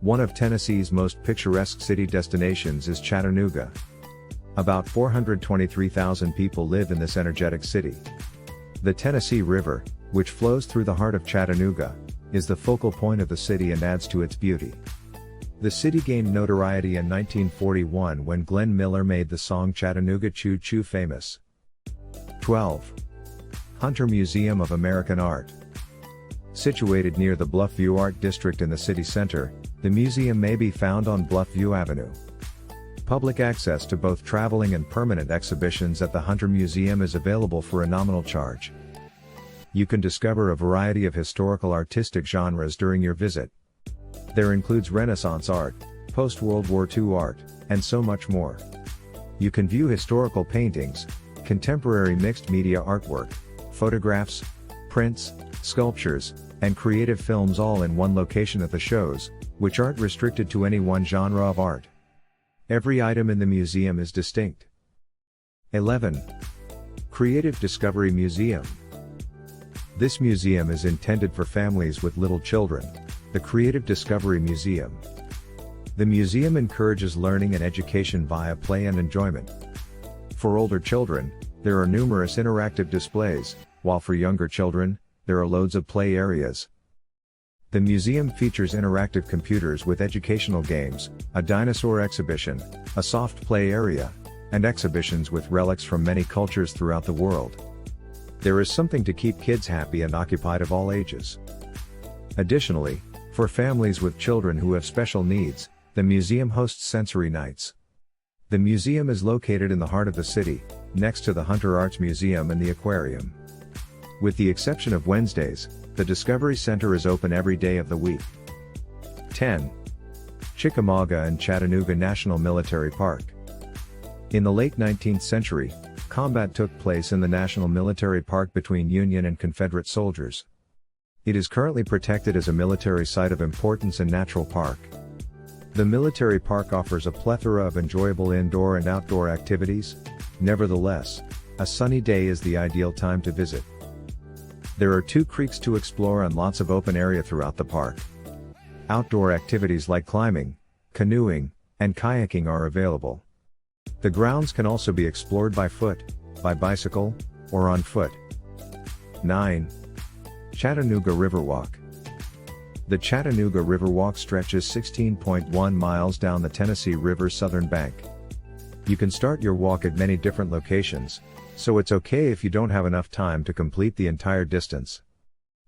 One of Tennessee's most picturesque city destinations is Chattanooga. About 423,000 people live in this energetic city. The Tennessee River, which flows through the heart of Chattanooga, is the focal point of the city and adds to its beauty. The city gained notoriety in 1941 when Glenn Miller made the song Chattanooga Choo Choo famous. 12. Hunter Museum of American Art. Situated near the Bluffview Art District in the city center, the museum may be found on Bluffview Avenue. Public access to both traveling and permanent exhibitions at the Hunter Museum is available for a nominal charge. You can discover a variety of historical artistic genres during your visit. There includes Renaissance art, post-World War II art, and so much more. You can view historical paintings, contemporary mixed media artwork, photographs, prints, sculptures, and creative films all in one location at the shows, which aren't restricted to any one genre of art. Every item in the museum is distinct. 11. Creative Discovery Museum. This museum is intended for families with little children, the Creative Discovery Museum. The museum encourages learning and education via play and enjoyment. For older children, there are numerous interactive displays, while for younger children, there are loads of play areas. The museum features interactive computers with educational games, a dinosaur exhibition, a soft play area, and exhibitions with relics from many cultures throughout the world. There is something to keep kids happy and occupied of all ages. Additionally, for families with children who have special needs, the museum hosts sensory nights. The museum is located in the heart of the city, next to the Hunter Arts Museum and the aquarium. With the exception of Wednesdays, the Discovery Center is open every day of the week. 10. Chickamauga and Chattanooga National Military Park. In the late 19th century, combat took place in the National Military Park between Union and Confederate soldiers. It is currently protected as a military site of importance and natural park. The military park offers a plethora of enjoyable indoor and outdoor activities. Nevertheless, a sunny day is the ideal time to visit. There are 2 creeks to explore and lots of open area throughout the park. Outdoor activities like climbing, canoeing, and kayaking are available. The grounds can also be explored by foot, by bicycle, or on foot. 9. Chattanooga Riverwalk. The Chattanooga Riverwalk stretches 16.1 miles down the Tennessee River's southern bank. You can start your walk at many different locations, so it's okay if you don't have enough time to complete the entire distance.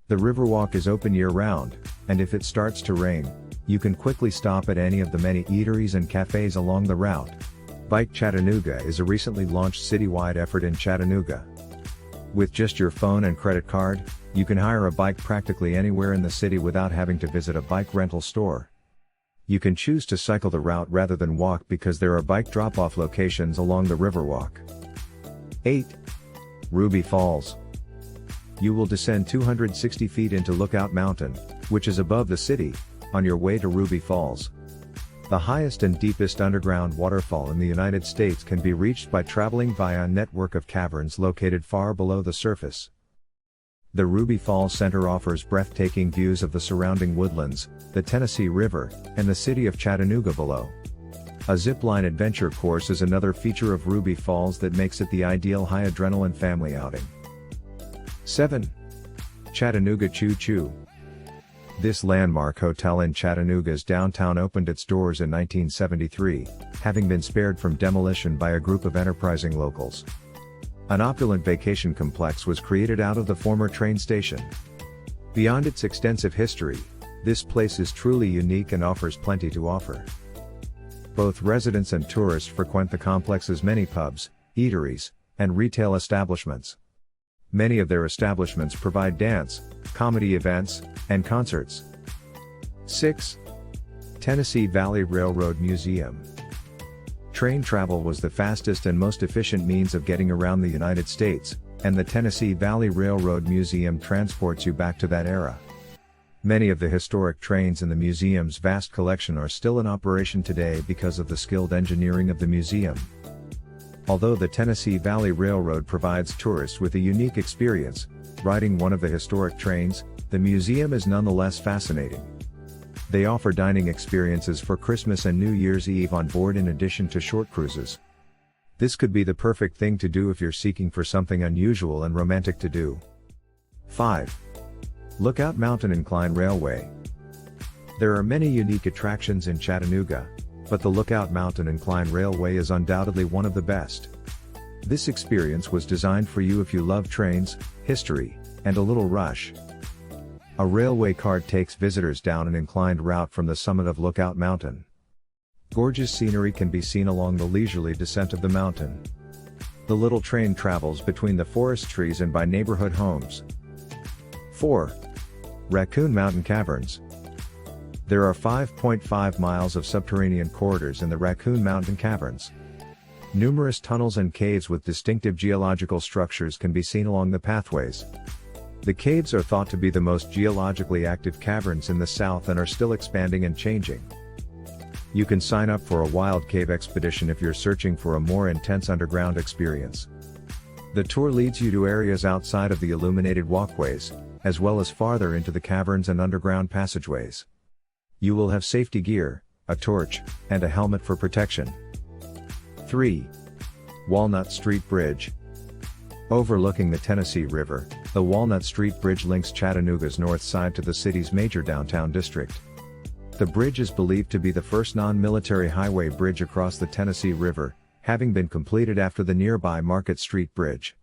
The Riverwalk is open year-round, and if it starts to rain, you can quickly stop at any of the many eateries and cafes along the route. Bike Chattanooga is a recently launched citywide effort in Chattanooga. With just your phone and credit card, you can hire a bike practically anywhere in the city without having to visit a bike rental store. You can choose to cycle the route rather than walk because there are bike drop-off locations along the Riverwalk. 8. Ruby Falls. You will descend 260 feet into Lookout Mountain, which is above the city, on your way to Ruby Falls. The highest and deepest underground waterfall in the United States can be reached by traveling via a network of caverns located far below the surface. The Ruby Falls Center offers breathtaking views of the surrounding woodlands, the Tennessee River, and the city of Chattanooga below. A zip-line adventure course is another feature of Ruby Falls that makes it the ideal high-adrenaline family outing. 7. Chattanooga Choo Choo. This landmark hotel in Chattanooga's downtown opened its doors in 1973, having been spared from demolition by a group of enterprising locals. An opulent vacation complex was created out of the former train station. Beyond its extensive history, this place is truly unique and offers plenty to offer. Both residents and tourists frequent the complex's many pubs, eateries, and retail establishments. Many of their establishments provide dance, comedy events, and concerts. 6. Tennessee Valley Railroad Museum. Train travel was the fastest and most efficient means of getting around the United States, and the Tennessee Valley Railroad Museum transports you back to that era. Many of the historic trains in the museum's vast collection are still in operation today because of the skilled engineering of the museum. Although the Tennessee Valley Railroad provides tourists with a unique experience, riding one of the historic trains, the museum is nonetheless fascinating. They offer dining experiences for Christmas and New Year's Eve on board in addition to short cruises. This could be the perfect thing to do if you're seeking for something unusual and romantic to do. 5. Lookout Mountain Incline Railway. There are many unique attractions in Chattanooga, but the Lookout Mountain Incline Railway is undoubtedly one of the best. This experience was designed for you if you love trains, history, and a little rush. A railway cart takes visitors down an inclined route from the summit of Lookout Mountain. Gorgeous scenery can be seen along the leisurely descent of the mountain. The little train travels between the forest trees and by neighborhood homes. 4. Raccoon Mountain Caverns. There are 5.5 miles of subterranean corridors in the Raccoon Mountain Caverns. Numerous tunnels and caves with distinctive geological structures can be seen along the pathways. The caves are thought to be the most geologically active caverns in the South and are still expanding and changing. You can sign up for a wild cave expedition if you're searching for a more intense underground experience. The tour leads you to areas outside of the illuminated walkways, as well as farther into the caverns and underground passageways. You will have safety gear, a torch, and a helmet for protection. 3. Walnut Street Bridge. Overlooking the Tennessee River, the Walnut Street Bridge links Chattanooga's north side to the city's major downtown district. The bridge is believed to be the first non-military highway bridge across the Tennessee River, having been completed after the nearby Market Street Bridge.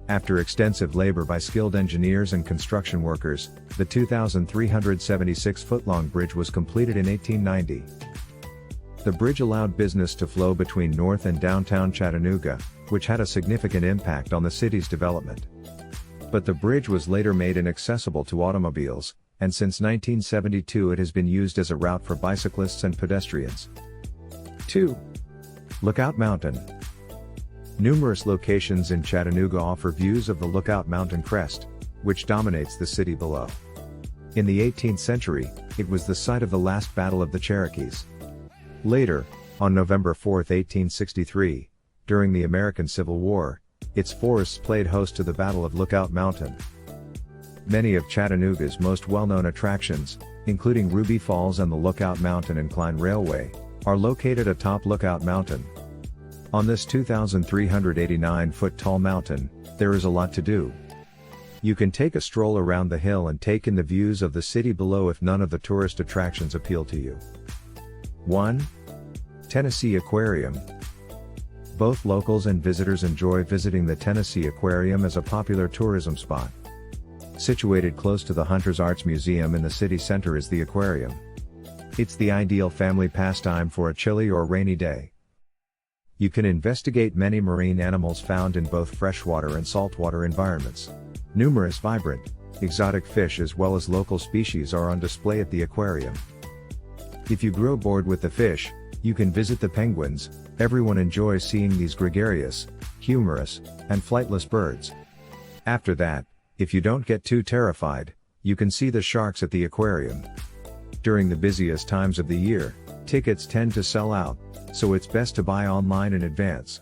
After extensive labor by skilled engineers and construction workers, the 2,376-foot-long bridge was completed in 1890. The bridge allowed business to flow between north and downtown Chattanooga, which had a significant impact on the city's development. But the bridge was later made inaccessible to automobiles, and since 1972 it has been used as a route for bicyclists and pedestrians. 2. Lookout Mountain. Numerous locations in Chattanooga offer views of the Lookout Mountain crest, which dominates the city below. In the 18th century, it was the site of the last battle of the Cherokees. Later, on November 4, 1863, during the American Civil War, its forests played host to the Battle of Lookout Mountain. Many of Chattanooga's most well-known attractions, including Ruby Falls and the Lookout Mountain Incline Railway, are located atop Lookout Mountain. On this 2,389-foot-tall mountain, there is a lot to do. You can take a stroll around the hill and take in the views of the city below if none of the tourist attractions appeal to you. 1. Tennessee Aquarium. Both locals and visitors enjoy visiting the Tennessee Aquarium as a popular tourism spot. Situated close to the Hunter's Arts Museum in the city center is the aquarium. It's the ideal family pastime for a chilly or rainy day. You can investigate many marine animals found in both freshwater and saltwater environments. Numerous vibrant, exotic fish as well as local species are on display at the aquarium. If you grow bored with the fish, you can visit the penguins. Everyone enjoys seeing these gregarious, humorous, and flightless birds. After that, if you don't get too terrified, you can see the sharks at the aquarium. During the busiest times of the year, tickets tend to sell out, so it's best to buy online in advance.